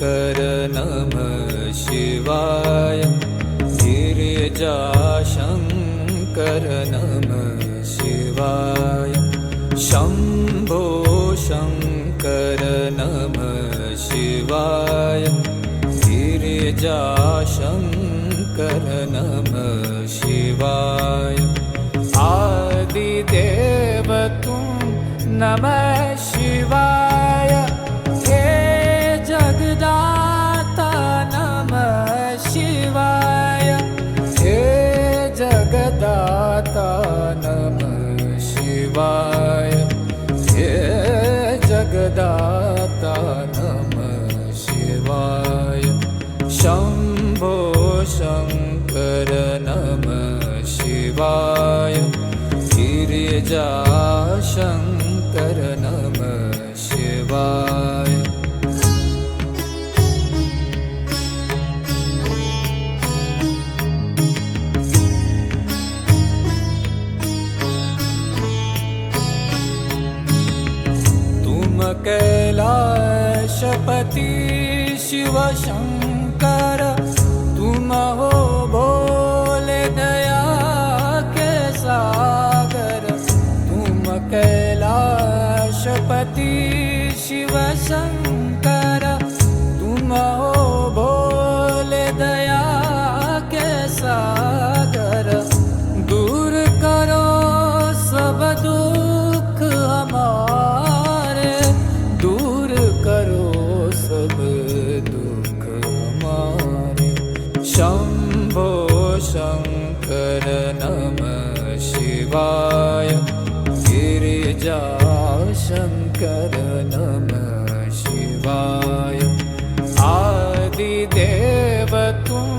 शङ्कर नमः शिवाय गिरिजाशङ्कर नमः शिवाय शम्भो शङ्कर नमः शिवाय गिरिजाशङ्कर नमः शिवाय आदिदेव तुम नमः शिवाय हे जगदाता नमः शिवाय हे जगदाता नमः शिवाय हे जगदाता नमः शिवाय शम्भो शङ्कर नमः शिवाय गिरिजाशङ्कर नमः शिवाय तुम कैलाशपति शिव शङ्कर तुम हो भोले दया के सागर तुम कैलाशपति शिव शङ्कर तुम हो भोले दया के सागर दूर करो सब दुख हमारे दूर करो सब दुख हमारे शम्भो शङ्कर नमः शिवाय गिरिजाशङ्कर नमः शिवाय आदिदेव तुम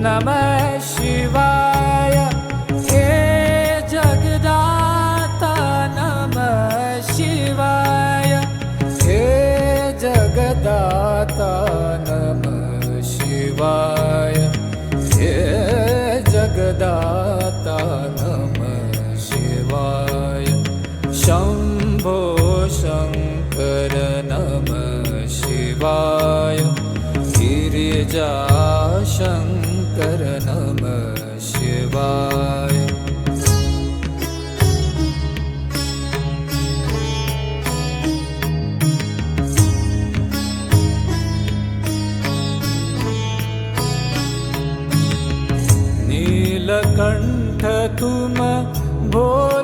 नमः शिवाय हे जगदाता नमः शिवाय हे जगदाता नमः शिवाय हे जगदाता नमः शिवाय शम्भो शङ्कर नमः शिवाय गिरिजाशङ्कर नमः शिवाय नीलकण्ठ तुम भोले